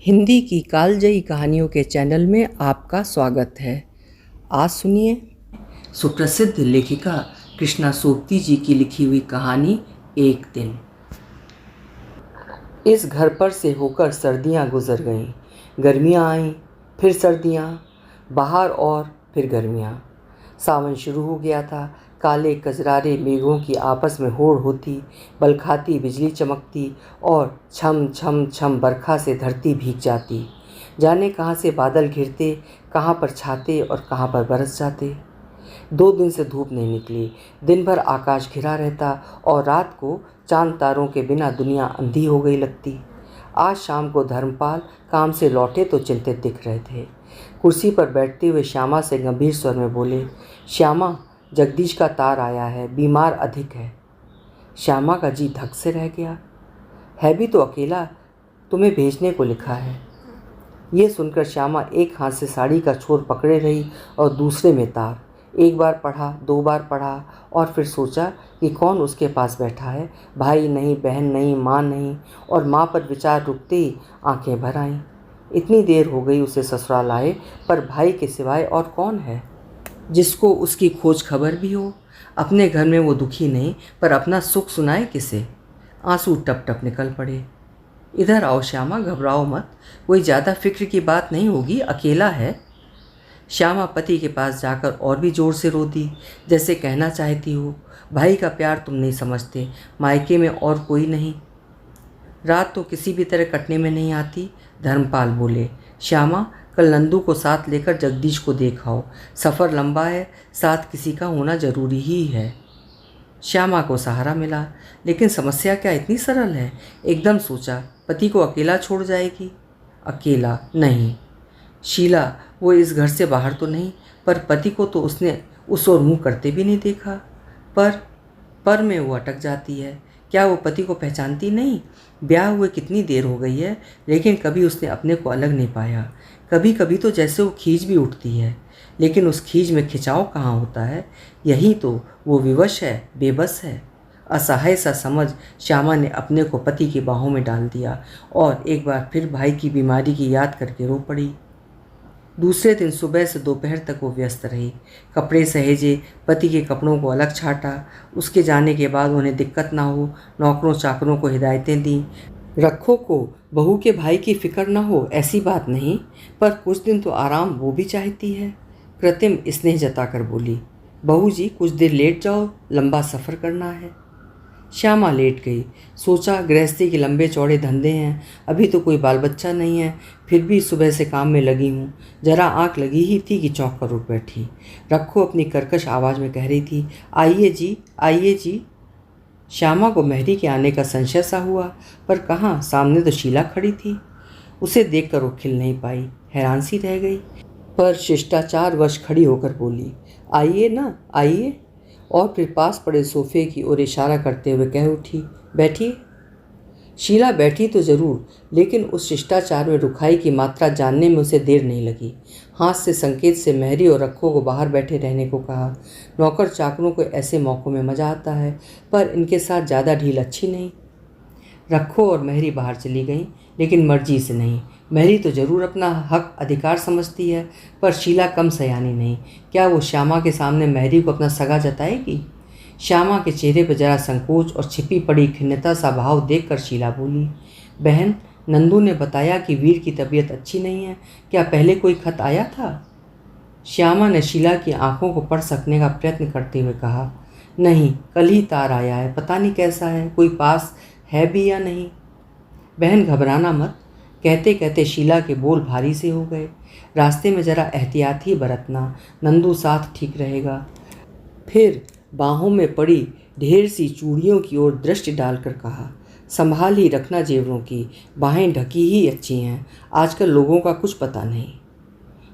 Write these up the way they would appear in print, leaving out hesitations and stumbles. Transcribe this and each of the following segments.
हिंदी की कालजयी कहानियों के चैनल में आपका स्वागत है। आज सुनिए सुप्रसिद्ध लेखिका कृष्णा सोबती जी की लिखी हुई कहानी एक दिन। इस घर पर से होकर सर्दियां गुजर गईं। गर्मियां आईं, फिर सर्दियां, बाहर और फिर गर्मियां। सावन शुरू हो गया था। काले कजरारे मेघों की आपस में होड़ होती, बल खाती बिजली चमकती और छम छम छम बरखा से धरती भीग जाती। जाने कहाँ से बादल घिरते, कहाँ पर छाते और कहाँ पर बरस जाते। 2 दिन से धूप नहीं निकली। दिन भर आकाश घिरा रहता और रात को चांद तारों के बिना दुनिया अंधी हो गई लगती। आज शाम को धर्मपाल काम से लौटे तो चिंतित दिख रहे थे। कुर्सी पर बैठते हुए श्यामा से गंभीर स्वर में बोले, श्यामा, जगदीश का तार आया है, बीमार अधिक है। श्यामा का जी धक से रह गया। है भी तो अकेला, तुम्हें भेजने को लिखा है। ये सुनकर श्यामा एक हाथ से साड़ी का छोर पकड़े रही और दूसरे में तार। एक बार पढ़ा, 2 बार पढ़ा और फिर सोचा कि कौन उसके पास बैठा है। भाई नहीं, बहन नहीं, माँ नहीं। और माँ पर विचार रुकते ही आंखें भर आईं। इतनी देर हो गई उसे ससुराल आए, पर भाई के सिवाय और कौन है जिसको उसकी खोज खबर भी हो। अपने घर में वो दुखी नहीं, पर अपना सुख सुनाए किसे। आंसू टप टप निकल पड़े। इधर आओ श्यामा, घबराओ मत, कोई ज़्यादा फिक्र की बात नहीं होगी, अकेला है। श्यामा पति के पास जाकर और भी जोर से रो दी, जैसे कहना चाहती हो, भाई का प्यार तुम नहीं समझते, मायके में और कोई नहीं। रात तो किसी भी तरह कटने में नहीं आती। धर्मपाल बोले, श्यामा, कल नंदू को साथ लेकर जगदीश को देखाओ। सफ़र लंबा है, साथ किसी का होना जरूरी ही है। श्यामा को सहारा मिला, लेकिन समस्या क्या इतनी सरल है। एकदम सोचा, पति को अकेला छोड़ जाएगी। अकेला नहीं, शीला वो इस घर से बाहर तो नहीं, पर पति को तो उसने उस ओर मुँह करते भी नहीं देखा। पर में वो अटक जाती है। क्या वो पति को पहचानती नहीं? ब्याह हुए कितनी देर हो गई है, लेकिन कभी उसने अपने को अलग नहीं पाया। कभी कभी तो जैसे वो खींच भी उठती है, लेकिन उस खींच में खिंचाव कहाँ होता है। यही तो वो विवश है, बेबस है। असहाय सा समझ श्यामा ने अपने को पति की बाहों में डाल दिया और एक बार फिर भाई की बीमारी की याद करके रो पड़ी। दूसरे दिन सुबह से दोपहर तक वो व्यस्त रही। कपड़े सहेजे, पति के कपड़ों को अलग छाटा। उसके जाने के बाद उन्हें दिक्कत ना हो, नौकरों चाकरों को हिदायतें दी। रखो को बहू के भाई की फिक्र ना हो, ऐसी बात नहीं, पर कुछ दिन तो आराम वो भी चाहती है। कृत्रिम स्नेह जताकर बोली, बहू जी कुछ देर लेट जाओ, लंबा सफ़र करना है। श्यामा लेट गई। सोचा, गृहस्थी के लंबे चौड़े धंधे हैं, अभी तो कोई बाल बच्चा नहीं है, फिर भी सुबह से काम में लगी हूँ। जरा आँख लगी ही थी कि चौंक कर उठ बैठी। रखो अपनी कर्कश आवाज़ में कह रही थी, आइए जी, आइए जी। श्यामा को मेहरी के आने का संशय सा हुआ, पर कहाँ, सामने तो शीला खड़ी थी। उसे देखकर वो खिल नहीं पाई, हैरान सी रह गई, पर शिष्टाचार वश खड़ी होकर बोली, आइए ना, आइए। और फिर पास पड़े सोफे की ओर इशारा करते हुए कह उठी, बैठिए। शीला बैठी तो जरूर, लेकिन उस शिष्टाचार में रुखाई की मात्रा जानने में उसे देर नहीं लगी। हाथ से संकेत से मेहरी और रखो को बाहर बैठे रहने को कहा। नौकर चाकरों को ऐसे मौक़ों में मज़ा आता है, पर इनके साथ ज़्यादा ढील अच्छी नहीं। रखो और मेहरी बाहर चली गईं, लेकिन मर्जी से नहीं। मेहरी तो ज़रूर अपना हक अधिकार समझती है, पर शीला कम सयानी नहीं। क्या वो श्यामा के सामने मेहरी को अपना सगा जताएगी? श्यामा के चेहरे पर जरा संकोच और छिपी पड़ी खिन्नता सा भाव देखकर शीला बोली, बहन, नंदू ने बताया कि वीर की तबीयत अच्छी नहीं है, क्या पहले कोई खत आया था? श्यामा ने शीला की आंखों को पढ़ सकने का प्रयत्न करते हुए कहा, नहीं, कल ही तार आया है, पता नहीं कैसा है, कोई पास है भी या नहीं। बहन घबराना मत। कहते कहते शीला के बोल भारी से हो गए। रास्ते में जरा एहतियात ही बरतना, नंदू साथ ठीक रहेगा। फिर बाहों में पड़ी ढेर सी चूड़ियों की ओर दृष्टि डालकर कहा, संभाल ही रखना जेवरों की, बाहें ढकी ही अच्छी हैं, आजकल लोगों का कुछ पता नहीं।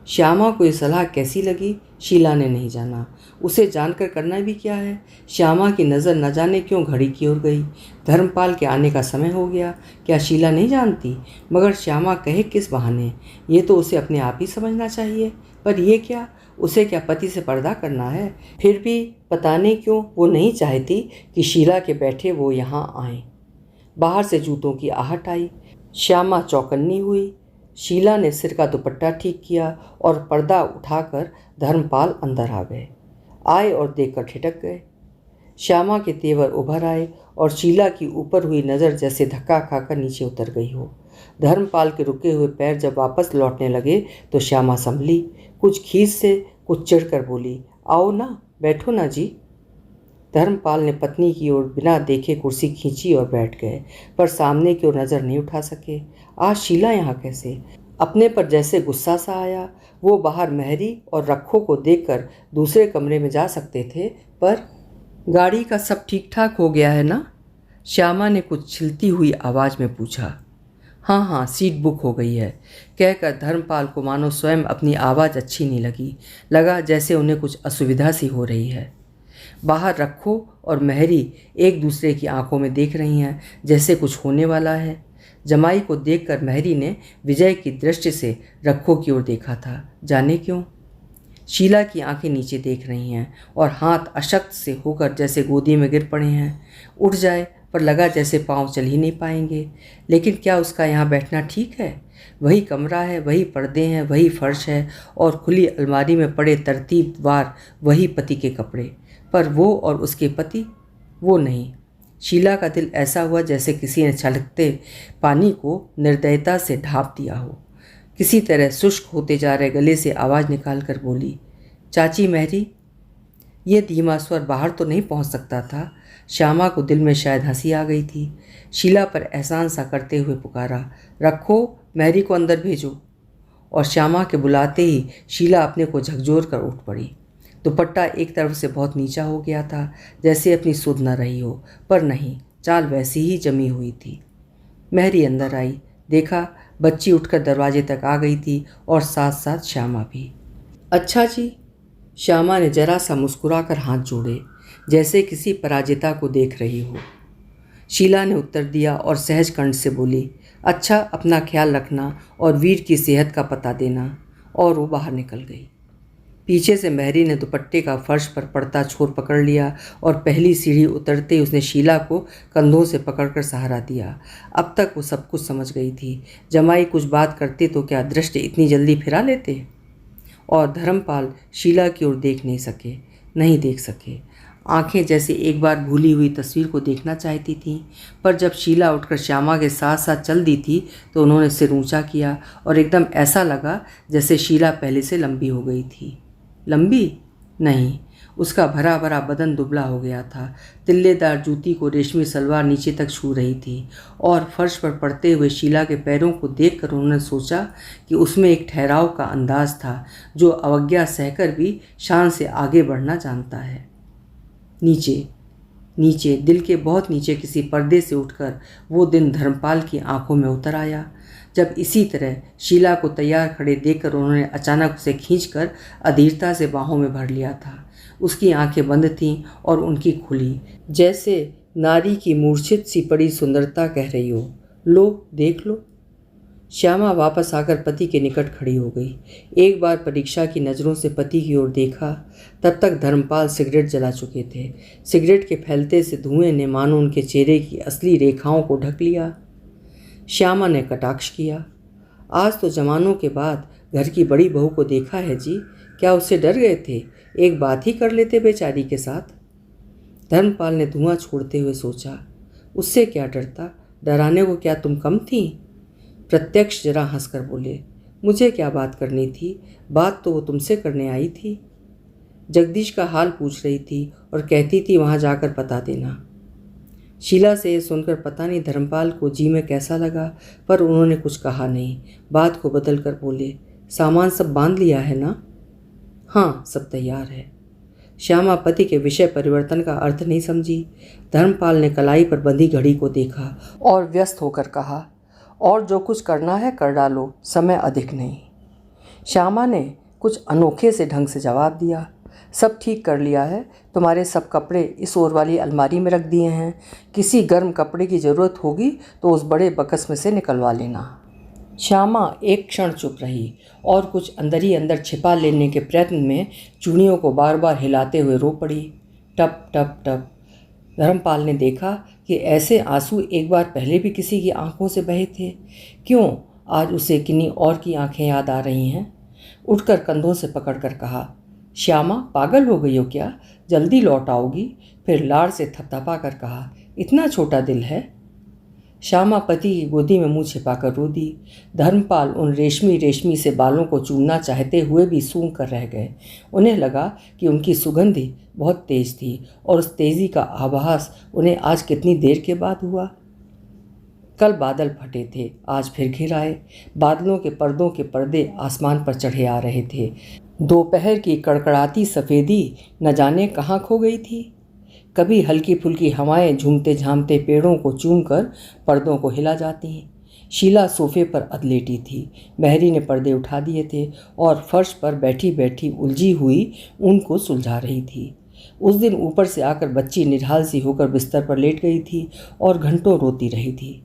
श्यामा को ये सलाह कैसी लगी, शीला ने नहीं जाना। उसे जानकर करना भी क्या है। श्यामा की नज़र न जाने क्यों घड़ी की ओर गई। धर्मपाल के आने का समय हो गया, क्या शीला नहीं जानती? मगर श्यामा कहे किस बहाने, ये तो उसे अपने आप ही समझना चाहिए। पर यह क्या, उसे क्या पति से पर्दा करना है? फिर भी पता नहीं क्यों वो नहीं चाहती कि शीला के बैठे वो यहाँ आएं। बाहर से जूतों की आहट आई। श्यामा चौकन्नी हुई। शीला ने सिर का दुपट्टा ठीक किया और पर्दा उठाकर धर्मपाल अंदर आ गए। आए और देखकर ठिठक गए। श्यामा के तेवर उभर आए और शीला की ऊपर हुई नज़र जैसे धक्का खाकर नीचे उतर गई हो। धर्मपाल के रुके हुए पैर जब वापस लौटने लगे तो श्यामा संभली, कुछ खीस से, कुछ चिढ़कर बोली, आओ ना, बैठो ना जी। धर्मपाल ने पत्नी की ओर बिना देखे कुर्सी खींची और बैठ गए, पर सामने की ओर नज़र नहीं उठा सके। आज शीला यहाँ कैसे? अपने पर जैसे गुस्सा सा आया। वो बाहर मेहरी और रखो को देखकर दूसरे कमरे में जा सकते थे, पर गाड़ी का सब ठीक ठाक हो गया है ना? श्यामा ने कुछ छिलती हुई आवाज़ में पूछा। हाँ हाँ, सीट बुक हो गई है, कहकर धर्मपाल को मानो स्वयं अपनी आवाज़ अच्छी नहीं लगी। लगा जैसे उन्हें कुछ असुविधा सी हो रही है। बाहर रखो और मेहरी एक दूसरे की आंखों में देख रही हैं, जैसे कुछ होने वाला है। जमाई को देखकर मेहरी ने विजय की दृष्टि से रखो की ओर देखा था, जाने क्यों। शीला की आंखें नीचे देख रही हैं और हाथ अशक्त से होकर जैसे गोदी में गिर पड़े हैं। उठ जाए, पर लगा जैसे पांव चल ही नहीं पाएंगे। लेकिन क्या उसका यहाँ बैठना ठीक है? वही कमरा है, वही पर्दे हैं, वही फर्श है और खुली अलमारी में पड़े तरतीबवार वही पति के कपड़े, पर वो और उसके पति वो नहीं। शीला का दिल ऐसा हुआ जैसे किसी ने छलकते पानी को निर्दयता से ढाँप दिया हो। किसी तरह शुष्क होते जा रहे गले से आवाज़ निकाल कर बोली, चाची मेहरी। ये धीमा स्वर बाहर तो नहीं पहुंच सकता था। श्यामा को दिल में शायद हंसी आ गई थी। शीला पर एहसान सा करते हुए पुकारा, रखो, मेहरी को अंदर भेजो। और श्यामा के बुलाते ही शीला अपने को झकझोर कर उठ पड़ी। दुपट्टा एक तरफ से बहुत नीचा हो गया था, जैसे अपनी सुध न रही हो, पर नहीं, चाल वैसी ही जमी हुई थी। मेहरी अंदर आई, देखा बच्ची उठकर दरवाजे तक आ गई थी और साथ साथ श्यामा भी। अच्छा जी। श्यामा ने जरा सा मुस्कुराकर हाथ जोड़े, जैसे किसी पराजिता को देख रही हो। शीला ने उत्तर दिया और सहज कंठ से बोली, अच्छा, अपना ख्याल रखना और वीर की सेहत का पता देना। और वो बाहर निकल गई। पीछे से मेहरी ने दुपट्टे का फर्श पर पड़ता छोर पकड़ लिया और पहली सीढ़ी उतरते ही उसने शीला को कंधों से पकड़कर सहारा दिया। अब तक वो सब कुछ समझ गई थी। जमाई कुछ बात करते तो क्या दृष्टि इतनी जल्दी फिरा लेते? और धर्मपाल शीला की ओर देख नहीं देख सके। आंखें जैसे एक बार भूली हुई तस्वीर को देखना चाहती थीं, पर जब शीला उठकर श्यामा के साथ साथ चल दी थी तो उन्होंने सिर ऊंचा किया और एकदम ऐसा लगा जैसे शीला पहले से लंबी हो गई थी। लंबी नहीं, उसका भरा भरा बदन दुबला हो गया था। तिल्लेदार जूती को रेशमी सलवार नीचे तक छू रही थी और फर्श पर पड़ते हुए शीला के पैरों को देखकर उन्होंने सोचा कि उसमें एक ठहराव का अंदाज था जो अवज्ञा सहकर भी शान से आगे बढ़ना जानता है। नीचे नीचे, दिल के बहुत नीचे किसी पर्दे से उठकर वो दिन धर्मपाल की आंखों में उतर आया, जब इसी तरह शीला को तैयार खड़े देखकर उन्होंने अचानक उसे खींचकर अधीरता से बाहों में भर लिया था। उसकी आंखें बंद थीं और उनकी खुली, जैसे नारी की मूर्छित सी पड़ी सुंदरता कह रही हो, लो देख लो। श्यामा वापस आकर पति के निकट खड़ी हो गई। एक बार परीक्षा की नज़रों से पति की ओर देखा। तब तक धर्मपाल सिगरेट जला चुके थे। सिगरेट के फैलते से धुएं ने मानो उनके चेहरे की असली रेखाओं को ढक लिया। श्यामा ने कटाक्ष किया, आज तो जमानों के बाद घर की बड़ी बहू को देखा है जी, क्या उससे डर गए थे? एक बात ही कर लेते बेचारी के साथ। धर्मपाल ने धुआं छोड़ते हुए सोचा, उससे क्या डरता, डराने को क्या तुम कम थी? प्रत्यक्ष जरा हंसकर बोले, मुझे क्या बात करनी थी, बात तो वो तुमसे करने आई थी। जगदीश का हाल पूछ रही थी और कहती थी वहाँ जाकर पता देना। शीला से ये सुनकर पता नहीं धर्मपाल को जी में कैसा लगा, पर उन्होंने कुछ कहा नहीं। बात को बदल कर बोले, सामान सब बांध लिया है ना? हाँ, सब तैयार है। श्यामा पति के विषय परिवर्तन का अर्थ नहीं समझी। धर्मपाल ने कलाई पर बंधी घड़ी को देखा और व्यस्त होकर कहा, और जो कुछ करना है कर डालो, समय अधिक नहीं। श्यामा ने कुछ अनोखे से ढंग से जवाब दिया, सब ठीक कर लिया है, तुम्हारे सब कपड़े इस ओर वाली अलमारी में रख दिए हैं। किसी गर्म कपड़े की ज़रूरत होगी तो उस बड़े बक्स में से निकलवा लेना। श्यामा एक क्षण चुप रही और कुछ अंदर ही अंदर छिपा लेने के प्रयत्न में चूड़ियों को बार बार हिलाते हुए रो पड़ी। टप टप टप। धर्मपाल ने देखा कि ऐसे आंसू एक बार पहले भी किसी की आंखों से बहे थे। क्यों आज उसे किन्हीं और की आंखें याद आ रही हैं। उठकर कंधों से पकड़कर कहा, श्यामा पागल हो गई हो क्या? जल्दी लौट आओगी? फिर लाड़ से थपथपा कर कहा, इतना छोटा दिल है? श्यामा पति की गोदी में मुंह छिपाकर रो दी। धर्मपाल उन रेशमी रेशमी से बालों को चूमना चाहते हुए भी सूंघ कर रह गए। उन्हें लगा कि उनकी सुगंधि बहुत तेज थी और उस तेजी का आभास उन्हें आज कितनी देर के बाद हुआ। कल बादल फटे थे, आज फिर घिर आए। बादलों के पर्दे आसमान पर चढ़े आ रहे थे। दोपहर की कड़कड़ाती सफ़ेदी न जाने कहाँ खो गई थी। कभी हल्की फुल्की हवाएं झूमते झामते पेड़ों को चूमकर पर्दों को हिला जाती हैं। शीला सोफे पर अधलेटी थी। महरी ने पर्दे उठा दिए थे और फर्श पर बैठी बैठी उलझी हुई ऊन को सुलझा रही थी। उस दिन ऊपर से आकर बच्ची निढाल सी होकर बिस्तर पर लेट गई थी और घंटों रोती रही थी।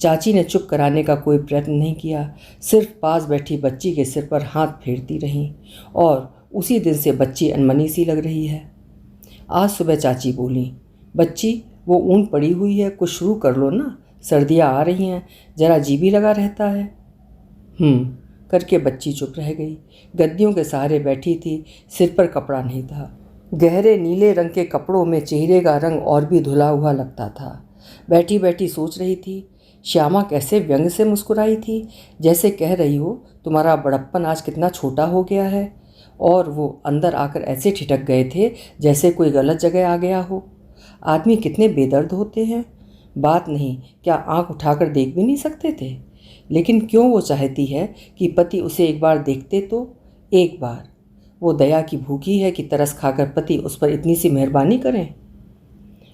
चाची ने चुप कराने का कोई प्रयत्न नहीं किया, सिर्फ पास बैठी बच्ची के सिर पर हाथ फेरती रहीं और उसी दिन से बच्ची अनमनी सी लग रही है। आज सुबह चाची बोली, बच्ची वो ऊन पड़ी हुई है, कुछ शुरू कर लो ना, सर्दियाँ आ रही हैं, जरा जी भी लगा रहता है। करके बच्ची चुप रह गई। गद्दियों के सहारे बैठी थी, सिर पर कपड़ा नहीं था। गहरे नीले रंग के कपड़ों में चेहरे का रंग और भी धुला हुआ लगता था। बैठी बैठी सोच रही थी, श्यामा कैसे व्यंग से मुस्कुराई थी, जैसे कह रही हो तुम्हारा बड़प्पन आज कितना छोटा हो गया है। और वो अंदर आकर ऐसे ठिठक गए थे जैसे कोई गलत जगह आ गया हो। आदमी कितने बेदर्द होते हैं। बात नहीं, क्या आंख उठाकर देख भी नहीं सकते थे? लेकिन क्यों वो चाहती है कि पति उसे एक बार देखते तो? एक बार। वो दया की भूखी है कि तरस खाकर पति उस पर इतनी सी मेहरबानी करें।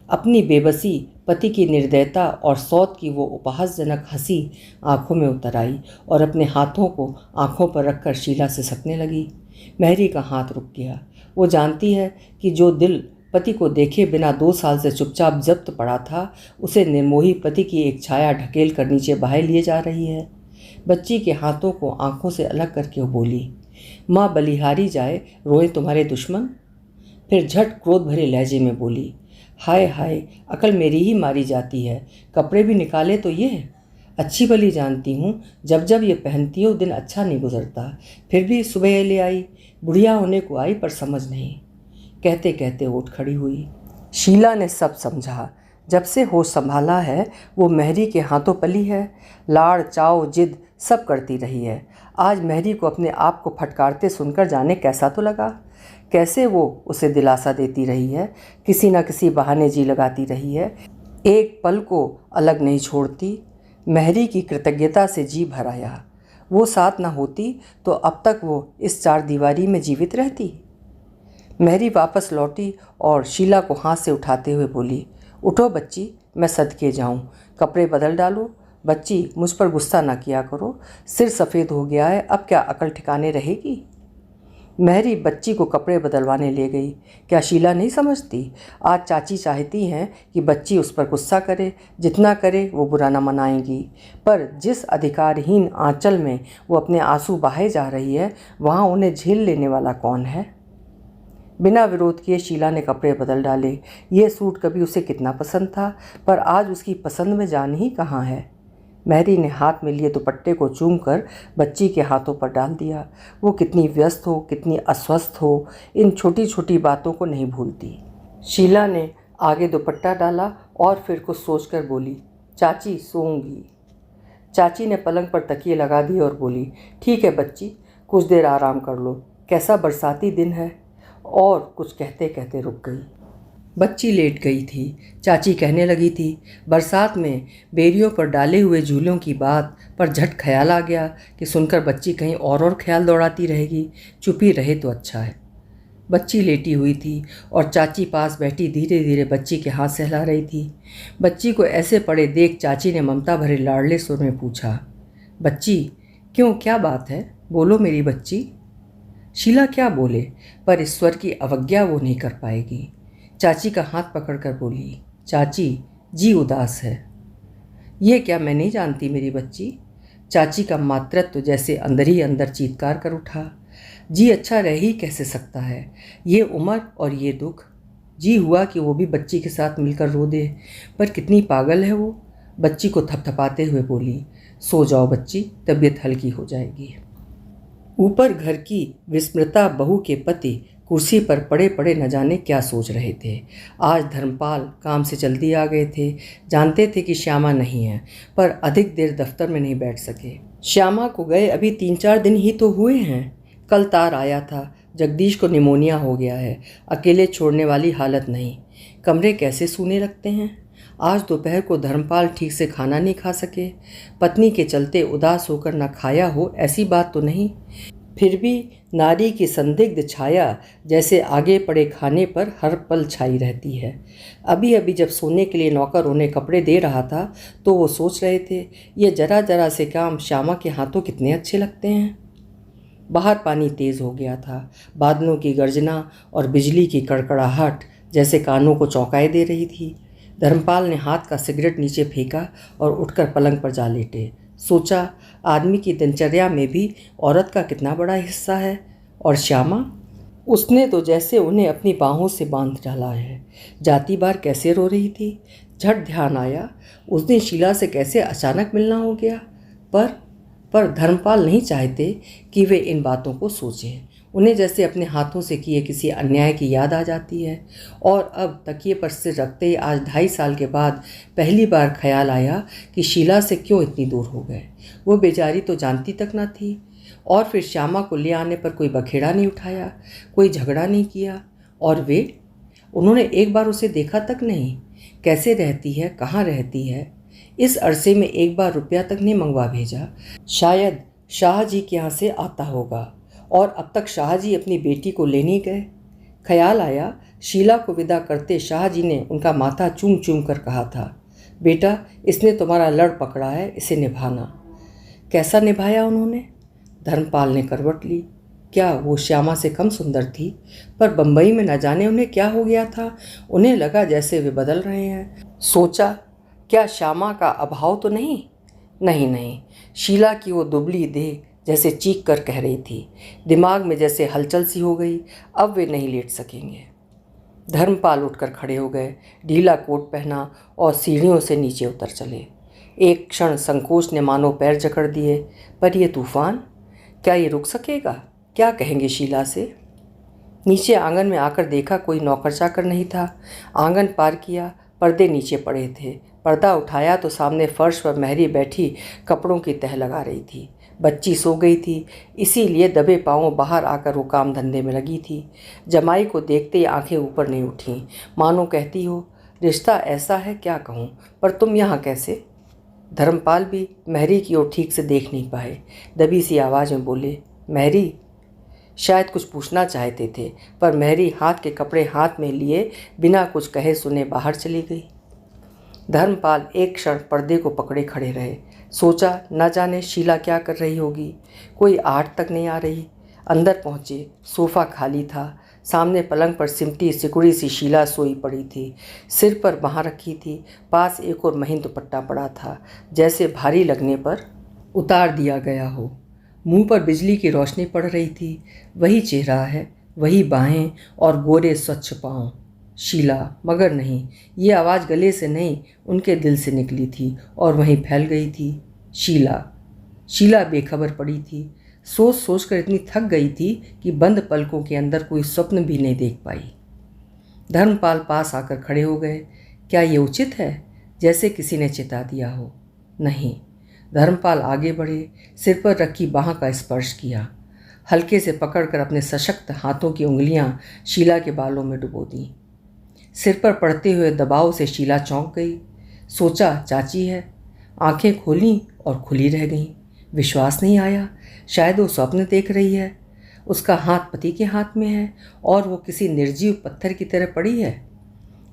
अपनी बेबसी, पति की निर्दयता और सौत की वो उपहासजनक हंसी आंखों में उतर आई और अपने हाथों को आंखों पर रखकर शीला से सकने लगी। महरी का हाथ रुक गया। वो जानती है कि जो दिल पति को देखे बिना 2 साल से चुपचाप जब्त पड़ा था, उसे निर्मोही पति की एक छाया ढकेल कर नीचे बहाए लिए जा रही है। बच्ची के हाथों को आंखों से अलग करके वो बोली, माँ बलिहारी जाए, रोए तुम्हारे दुश्मन। फिर झट क्रोध भरे लहजे में बोली, हाय हाय, अकल मेरी ही मारी जाती है। कपड़े भी निकाले तो ये अच्छी भली जानती हूँ, जब जब ये पहनती हो दिन अच्छा नहीं गुजरता। फिर भी सुबह ये ले आई, बुढ़िया होने को आई पर समझ नहीं। कहते कहते उठ खड़ी हुई। शीला ने सब समझा। जब से होश संभाला है वो महरी के हाथों पली है। लाड़ चाव जिद सब करती रही है। आज महरी को अपने आप को फटकारते सुनकर जाने कैसा तो लगा। कैसे वो उसे दिलासा देती रही है, किसी न किसी बहाने जी लगाती रही है, एक पल को अलग नहीं छोड़ती। महरी की कृतज्ञता से जी भर आया। वो साथ न होती तो अब तक वो इस 4 दीवारी में जीवित रहती। महरी वापस लौटी और शीला को हाथ से उठाते हुए बोली, उठो बच्ची, मैं सदके जाऊं, कपड़े बदल डालो। बच्ची मुझ पर गुस्सा ना किया करो, सिर सफ़ेद हो गया है, अब क्या अकल ठिकाने रहेगी। महरी बच्ची को कपड़े बदलवाने ले गई। क्या शीला नहीं समझती? आज चाची चाहती हैं कि बच्ची उस पर गुस्सा करे, जितना करे वो बुरा न मनाएंगी। पर जिस अधिकारहीन आंचल में वो अपने आंसू बहाए जा रही है, वहाँ उन्हें झेल लेने वाला कौन है। बिना विरोध किए शीला ने कपड़े बदल डाले। ये सूट कभी उसे कितना पसंद था, पर आज उसकी पसंद में जान ही कहाँ है। महरी ने हाथ में लिए दुपट्टे को चूमकर बच्ची के हाथों पर डाल दिया। वो कितनी व्यस्त हो, कितनी अस्वस्थ हो, इन छोटी छोटी बातों को नहीं भूलती। शीला ने आगे दुपट्टा डाला और फिर कुछ सोचकर बोली, चाची सोऊंगी। चाची ने पलंग पर तकिए लगा दिए और बोली, ठीक है बच्ची, कुछ देर आराम कर लो, कैसा बरसाती दिन है। और कुछ कहते कहते रुक गई। बच्ची लेट गई थी। चाची कहने लगी थी, बरसात में बेरियों पर डाले हुए झूलों की बात पर झट ख्याल आ गया कि सुनकर बच्ची कहीं और ख्याल दौड़ाती रहेगी। चुपी रहे तो अच्छा है। बच्ची लेटी हुई थी और चाची पास बैठी धीरे धीरे बच्ची के हाथ सहला रही थी। बच्ची को ऐसे पड़े देख चाची ने ममता भरे लाडले सुर में पूछा, बच्ची क्यों, क्या बात है, बोलो मेरी बच्ची। शीला क्या बोले, पर ईश्वर की अवज्ञा वो नहीं कर पाएगी। चाची का हाथ पकड़कर बोली, चाची जी उदास है। ये क्या, मैं नहीं जानती मेरी बच्ची। चाची का मातृत्व जैसे अंदर ही अंदर चीत्कार कर उठा। जी अच्छा रह ही कैसे सकता है, ये उम्र और ये दुख। जी हुआ कि वो भी बच्ची के साथ मिलकर रो दे, पर कितनी पागल है वो। बच्ची को थपथपाते हुए बोली, सो जाओ बच्ची, तबीयत हल्की हो जाएगी। ऊपर घर की विस्मृता बहू के पति कुर्सी पर पड़े पड़े न जाने क्या सोच रहे थे। आज धर्मपाल काम से जल्दी आ गए थे। जानते थे कि श्यामा नहीं है, पर अधिक देर दफ्तर में नहीं बैठ सके। श्यामा को गए अभी 3-4 दिन ही तो हुए हैं। कल तार आया था, जगदीश को निमोनिया हो गया है, अकेले छोड़ने वाली हालत नहीं। कमरे कैसे सूने लगते हैं। आज दोपहर को धर्मपाल ठीक से खाना नहीं खा सके। पत्नी के चलते उदास होकर न खाया हो ऐसी बात तो नहीं, फिर भी नारी की संदिग्ध छाया जैसे आगे पड़े खाने पर हर पल छाई रहती है। अभी अभी जब सोने के लिए नौकर उन्हें कपड़े दे रहा था तो वो सोच रहे थे, ये जरा जरा से काम श्यामा के हाथों कितने अच्छे लगते हैं। बाहर पानी तेज़ हो गया था। बादलों की गर्जना और बिजली की कड़कड़ाहट जैसे कानों को चौंकाए दे रही थी। धर्मपाल ने हाथ का सिगरेट नीचे फेंका और उठकर पलंग पर जा लेटे। सोचा, आदमी की दिनचर्या में भी औरत का कितना बड़ा हिस्सा है। और श्यामा, उसने तो जैसे उन्हें अपनी बाहों से बांध डाला है। जाती बार कैसे रो रही थी। झट ध्यान आया, उस दिन शीला से कैसे अचानक मिलना हो गया। पर धर्मपाल नहीं चाहते कि वे इन बातों को सोचें। उन्हें जैसे अपने हाथों से किए किसी अन्याय की याद आ जाती है। और अब तकिए पर सिर रखते ही आज 2.5 साल के बाद पहली बार ख्याल आया कि शीला से क्यों इतनी दूर हो गए। वो बेचारी तो जानती तक न थी। और फिर श्यामा को ले आने पर कोई बखेड़ा नहीं उठाया, कोई झगड़ा नहीं किया। और वे, उन्होंने एक बार उसे देखा तक नहीं। कैसे रहती है, कहाँ रहती है। इस अरसे में एक बार रुपया तक नहीं मंगवा भेजा। शायद शाह जी के यहाँ से आता होगा। और अब तक शाह जी अपनी बेटी को लेने गए। ख्याल आया, शीला को विदा करते शाह जी ने उनका माथा चूम चूम कर कहा था, बेटा इसने तुम्हारा लड़ पकड़ा है, इसे निभाना। कैसा निभाया उन्होंने। धर्मपाल ने करवट ली। क्या वो श्यामा से कम सुंदर थी। पर बम्बई में न जाने उन्हें क्या हो गया था। उन्हें लगा जैसे वे बदल रहे हैं। सोचा, क्या श्यामा का अभाव तो नहीं। नहीं, शीला की वो दुबली देह जैसे चीख कर कह रही थी। दिमाग में जैसे हलचल सी हो गई। अब वे नहीं लेट सकेंगे। धर्मपाल उठकर खड़े हो गए, ढीला कोट पहना और सीढ़ियों से नीचे उतर चले। एक क्षण संकोच ने मानो पैर जकड़ दिए। पर यह तूफान, क्या ये रुक सकेगा। क्या कहेंगे शीला से। नीचे आंगन में आकर देखा कोई नौकर चाकर नहीं था। आंगन पार किया, पर्दे नीचे पड़े थे। पर्दा उठाया तो सामने फर्श पर महरी बैठी कपड़ों की तह लगा रही थी। बच्ची सो गई थी, इसीलिए दबे पांवों बाहर आकर वो काम धंधे में लगी थी। जमाई को देखते ही आंखें ऊपर नहीं उठीं, मानो कहती हो, रिश्ता ऐसा है क्या कहूँ, पर तुम यहाँ कैसे। धर्मपाल भी महरी की ओर ठीक से देख नहीं पाए। दबी सी आवाज़ में बोले, महरी। शायद कुछ पूछना चाहते थे, पर महरी हाथ के कपड़े हाथ में लिए बिना कुछ कहे सुने बाहर चली गई। धर्मपाल एक क्षण पर्दे को पकड़े खड़े रहे। सोचा, न जाने शीला क्या कर रही होगी। कोई आहट तक नहीं आ रही। अंदर पहुँचे, सोफ़ा खाली था। सामने पलंग पर सिमटी सिकुड़ी सी शीला सोई पड़ी थी। सिर पर बाँह रखी थी। पास एक और महीन दुपट्टा पड़ा था, जैसे भारी लगने पर उतार दिया गया हो। मुंह पर बिजली की रोशनी पड़ रही थी। वही चेहरा है, वही बाहें और गोरे स्वच्छ पाँव। शीला, मगर नहीं, ये आवाज़ गले से नहीं, उनके दिल से निकली थी और वहीं फैल गई थी। शीला बेखबर पड़ी थी। सोच सोच कर इतनी थक गई थी कि बंद पलकों के अंदर कोई स्वप्न भी नहीं देख पाई। धर्मपाल पास आकर खड़े हो गए। क्या ये उचित है, जैसे किसी ने चिता दिया हो। नहीं। धर्मपाल आगे बढ़े, सिर पर रखी बाँह का स्पर्श किया। हल्के से पकड़कर अपने सशक्त हाथों की उंगलियां शीला के बालों में डुबो दी। सिर पर पड़ते हुए दबाव से शीला चौंक गई। सोचा, चाची है। आंखें खोलीं और खुली रह गईं। विश्वास नहीं आया। शायद वो स्वप्न देख रही है। उसका हाथ पति के हाथ में है और वो किसी निर्जीव पत्थर की तरह पड़ी है।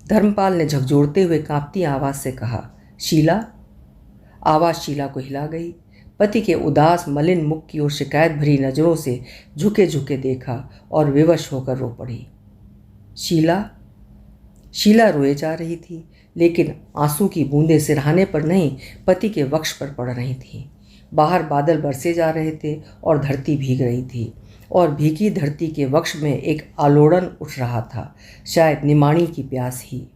धर्मपाल ने झकझोरते हुए कांपती आवाज़ से कहा, शीला। आवाज़ शीला को हिला गई। पति के उदास मलिन मुख की ओर शिकायत भरी नज़रों से झुके झुके देखा और विवश होकर रो पड़ी। शीला रोए जा रही थी, लेकिन आंसू की बूंदें सिरहाने पर नहीं, पति के वक्ष पर पड़ रही थीं। बाहर बादल बरसे जा रहे थे और धरती भीग रही थी, और भीगी धरती के वक्ष में एक आलोड़न उठ रहा था, शायद निमाणी की प्यास ही।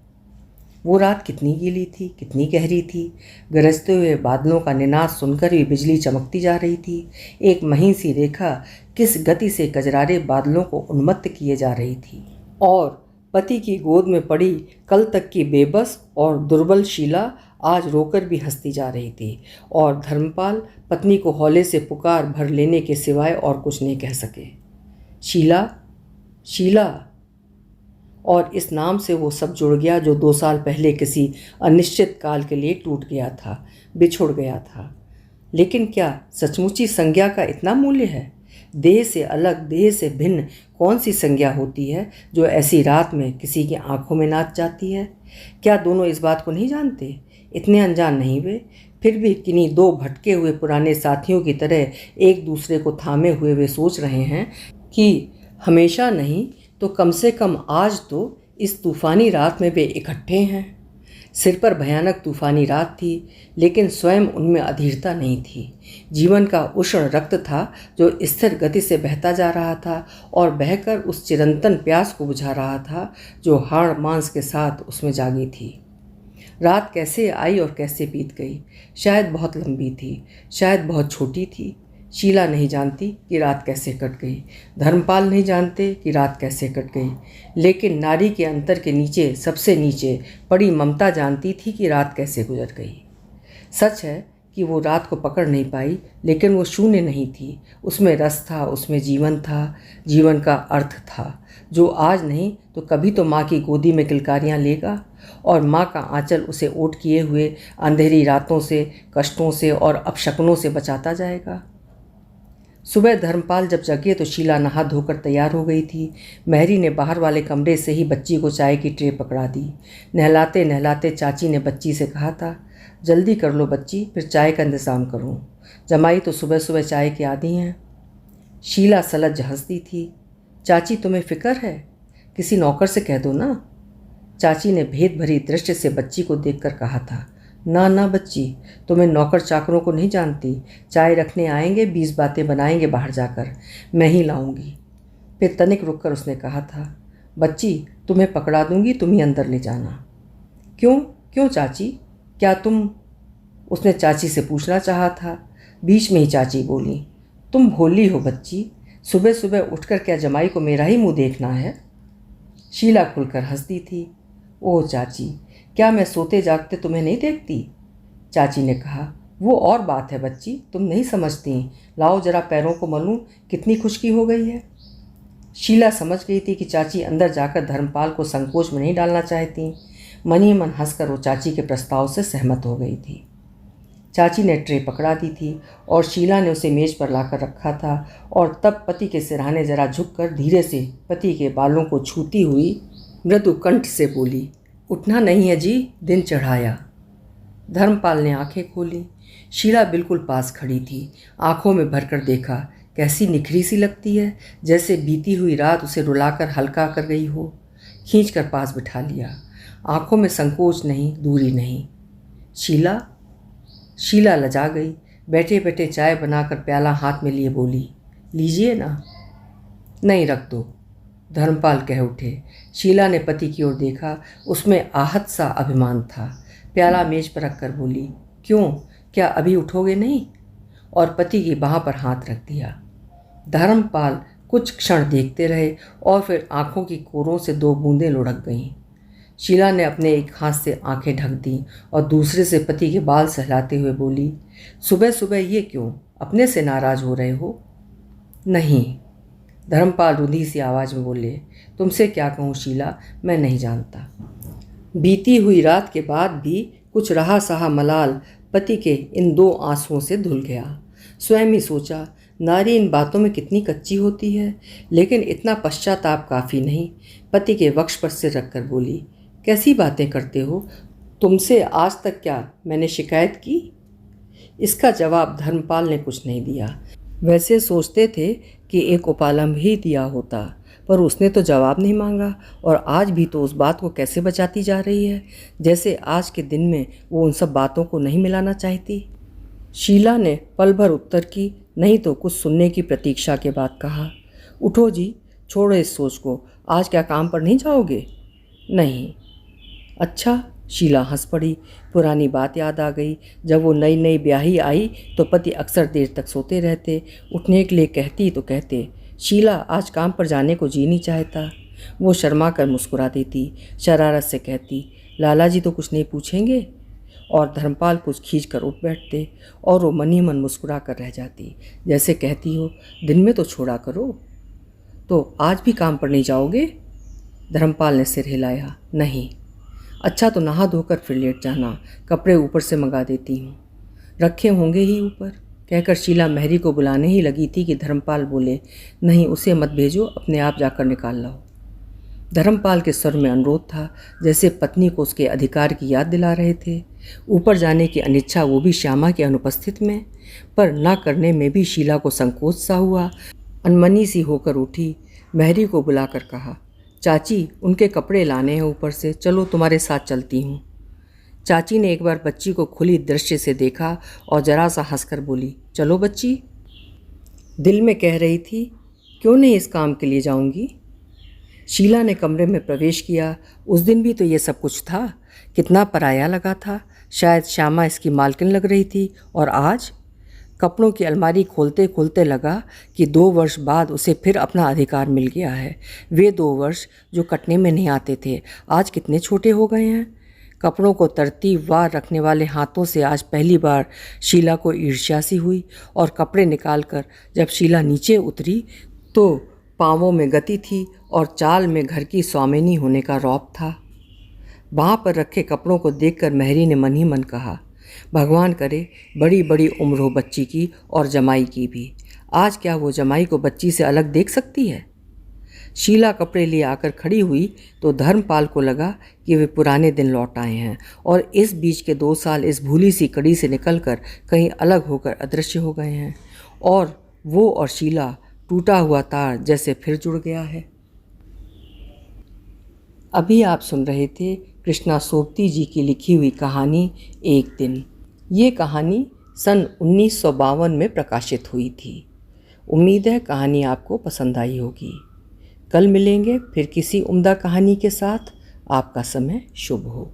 वो रात कितनी गीली थी, कितनी गहरी थी। गरजते हुए बादलों का निनाद सुनकर भी बिजली चमकती जा रही थी। एक महीन सी रेखा किस गति से कजरारे बादलों को उन्मत्त किए जा रही थी। और पति की गोद में पड़ी कल तक की बेबस और दुर्बल शीला आज रोकर भी हंसती जा रही थी। और धर्मपाल पत्नी को हौले से पुकार भर लेने के सिवाय और कुछ नहीं कह सके। शीला, शीला। और इस नाम से वो सब जुड़ गया जो 2 साल पहले किसी अनिश्चित काल के लिए टूट गया था, बिछुड़ गया था। लेकिन क्या सचमुची संज्ञा का इतना मूल्य है? देह से अलग, देह से भिन्न कौन सी संज्ञा होती है जो ऐसी रात में किसी की आंखों में नाच जाती है? क्या दोनों इस बात को नहीं जानते? इतने अनजान नहीं वे? फिर भी किन्हीं 2 भटके हुए पुराने साथियों की तरह एक दूसरे को थामे हुए वे सोच रहे हैं कि हमेशा नहीं तो कम से कम आज तो इस तूफ़ानी रात में वे इकट्ठे हैं। सिर पर भयानक तूफ़ानी रात थी, लेकिन स्वयं उनमें अधीरता नहीं थी। जीवन का उष्ण रक्त था जो स्थिर गति से बहता जा रहा था और बहकर उस चिरंतन प्यास को बुझा रहा था जो हाड़ मांस के साथ उसमें जागी थी। रात कैसे आई और कैसे बीत गई? शायद बहुत लंबी थी, शायद बहुत छोटी थी। शीला नहीं जानती कि रात कैसे कट गई, धर्मपाल नहीं जानते कि रात कैसे कट गई, लेकिन नारी के अंतर के नीचे, सबसे नीचे पड़ी ममता जानती थी कि रात कैसे गुजर गई। सच है कि वो रात को पकड़ नहीं पाई, लेकिन वो शून्य नहीं थी। उसमें रस था, उसमें जीवन था, जीवन का अर्थ था, जो आज नहीं तो कभी तो माँ की गोदी में किलकारियाँ लेगा और माँ का आंचल उसे ओट किए हुए अंधेरी रातों से, कष्टों से और अपशकुनों से बचाता जाएगा। सुबह धर्मपाल जब जगे तो शीला नहा धोकर तैयार हो गई थी। मेहरी ने बाहर वाले कमरे से ही बच्ची को चाय की ट्रे पकड़ा दी। नहलाते नहलाते चाची ने बच्ची से कहा था, जल्दी कर लो बच्ची, फिर चाय का इंतज़ाम करूं। जमाई तो सुबह सुबह चाय के आदी हैं। शीला सलज हंसती थी। चाची तुम्हें फ़िक्र है? किसी नौकर से कह दो ना। चाची ने भेद भरी दृष्टि से बच्ची को देखकर कहा था, ना ना बच्ची, तुम्हें नौकर चाकरों को नहीं जानती। चाय रखने आएंगे, 20 बातें बनाएंगे बाहर जाकर, मैं ही लाऊंगी। फिर तनिक रुककर उसने कहा था, बच्ची तुम्हें पकड़ा दूंगी, तुम ही अंदर ले जाना। क्यों क्यों चाची, क्या तुम? उसने चाची से पूछना चाहा था। बीच में ही चाची बोली, तुम भोली हो बच्ची, सुबह सुबह उठकर क्या जमाई को मेरा ही मुँह देखना है? शीला खुलकर हंसती थी। ओह चाची, क्या मैं सोते जागते तुम्हें नहीं देखती? चाची ने कहा, वो और बात है बच्ची, तुम नहीं समझती। लाओ जरा पैरों को मलूं, कितनी खुशकी हो गई है। शीला समझ गई थी कि चाची अंदर जाकर धर्मपाल को संकोच में नहीं डालना चाहती। मन ही मन हंसकर वो चाची के प्रस्ताव से सहमत हो गई थी। चाची ने ट्रे पकड़ा दी थी और शीला ने उसे मेज पर लाकर रखा था और तब पति के सिरहाने जरा झुककर धीरे से पति के बालों को छूती हुई मृदु कंठ से बोली, उठना नहीं है जी, दिन चढ़ाया। धर्मपाल ने आंखें खोली। शीला बिल्कुल पास खड़ी थी। आंखों में भरकर देखा, कैसी निखरी सी लगती है, जैसे बीती हुई रात उसे रुलाकर हल्का कर गई हो। खींचकर पास बिठा लिया। आंखों में संकोच नहीं, दूरी नहीं। शीला? शीला लजा गई। बैठे बैठे चाय बनाकर प्याला हाथ में लिए बोली, लीजिए ना। नहीं, रख दो, धर्मपाल कह उठे। शीला ने पति की ओर देखा, उसमें आहत सा अभिमान था। प्याला मेज पर रखकर बोली, क्यों, क्या अभी उठोगे नहीं? और पति की बाह पर हाथ रख दिया। धर्मपाल कुछ क्षण देखते रहे और फिर आंखों की कोरों से 2 बूंदें लुढ़क गईं। शीला ने अपने एक हाथ से आंखें ढक दी और दूसरे से पति के बाल सहलाते हुए बोली, सुबह सुबह ये क्यों, अपने से नाराज़ हो रहे हो? नहीं, धर्मपाल रुंधी सी आवाज़ में बोले, तुमसे क्या कहूँ शीला, मैं नहीं जानता। बीती हुई रात के बाद भी कुछ रहा सहा मलाल पति के इन 2 आंसुओं से धुल गया। स्वयं ही सोचा, नारी इन बातों में कितनी कच्ची होती है, लेकिन इतना पश्चाताप काफ़ी नहीं। पति के वक्ष पर सिर रखकर बोली, कैसी बातें करते हो, तुमसे आज तक क्या मैंने शिकायत की? इसका जवाब धर्मपाल ने कुछ नहीं दिया। वैसे सोचते थे कि एक उपालंब ही दिया होता, पर उसने तो जवाब नहीं मांगा और आज भी तो उस बात को कैसे बचाती जा रही है, जैसे आज के दिन में वो उन सब बातों को नहीं मिलाना चाहती। शीला ने पल भर उत्तर की, नहीं तो कुछ सुनने की प्रतीक्षा के बाद कहा, उठो जी, छोड़ो इस सोच को, आज क्या काम पर नहीं जाओगे? नहीं। अच्छा, शीला हंस पड़ी। पुरानी बात याद आ गई। जब वो नई नई ब्याही आई तो पति अक्सर देर तक सोते रहते। उठने के लिए कहती तो कहते, शीला आज काम पर जाने को जी नहीं चाहता। वो शर्मा कर मुस्कुरा देती, शरारत से कहती, लाला जी तो कुछ नहीं पूछेंगे। और धर्मपाल कुछ खींच कर उठ बैठते और वो मन ही मन मुस्कुरा कर रह जाती, जैसे कहती हो, दिन में तो छोड़ा करो। तो आज भी काम पर नहीं जाओगे? धर्मपाल ने सिर हिलाया, नहीं। अच्छा तो नहा धोकर फिर लेट जाना, कपड़े ऊपर से मंगा देती हूँ। रखे होंगे ही ऊपर, कहकर शीला मेहरी को बुलाने ही लगी थी कि धर्मपाल बोले, नहीं उसे मत भेजो, अपने आप जाकर निकाल लाओ। धर्मपाल के स्वर में अनुरोध था, जैसे पत्नी को उसके अधिकार की याद दिला रहे थे। ऊपर जाने की अनिच्छा, वो भी श्यामा के अनुपस्थित में, पर न करने में भी शीला को संकोच सा हुआ। अनमनी सी होकर उठी, मेहरी को बुलाकर कहा, चाची उनके कपड़े लाने हैं ऊपर से, चलो तुम्हारे साथ चलती हूँ। चाची ने एक बार बच्ची को खुली दृष्टि से देखा और जरा सा हंसकर बोली, चलो बच्ची। दिल में कह रही थी, क्यों नहीं इस काम के लिए जाऊंगी। शीला ने कमरे में प्रवेश किया। उस दिन भी तो ये सब कुछ था, कितना पराया लगा था। शायद श्यामा इसकी मालकिन लग रही थी। और आज कपड़ों की अलमारी खोलते खोलते लगा कि 2 वर्ष बाद उसे फिर अपना अधिकार मिल गया है। वे 2 वर्ष जो कटने में नहीं आते थे, आज कितने छोटे हो गए हैं। कपड़ों को तरतीबवार रखने वाले हाथों से आज पहली बार शीला को ईर्ष्या सी हुई। और कपड़े निकालकर जब शीला नीचे उतरी तो पाँवों में गति थी और चाल में घर की स्वामिनी होने का रौब था। वहाँ पर रखे कपड़ों को देखकर मेहरी ने मन ही मन कहा, भगवान करे बड़ी बड़ी उम्र हो बच्ची की और जमाई की भी। आज क्या वो जमाई को बच्ची से अलग देख सकती है। शीला कपड़े लिए आकर खड़ी हुई तो धर्मपाल को लगा कि वे पुराने दिन लौट आए हैं और इस बीच के 2 साल इस भूली सी कड़ी से निकलकर कहीं अलग होकर अदृश्य हो गए हैं और वो और शीला टूटा हुआ तार जैसे फिर जुड़ गया है। अभी आप सुन रहे थे कृष्णा सोबती जी की लिखी हुई कहानी एक दिन। ये कहानी सन 1952 में प्रकाशित हुई थी। उम्मीद है कहानी आपको पसंद आई होगी। कल मिलेंगे फिर किसी उम्दा कहानी के साथ। आपका समय शुभ हो।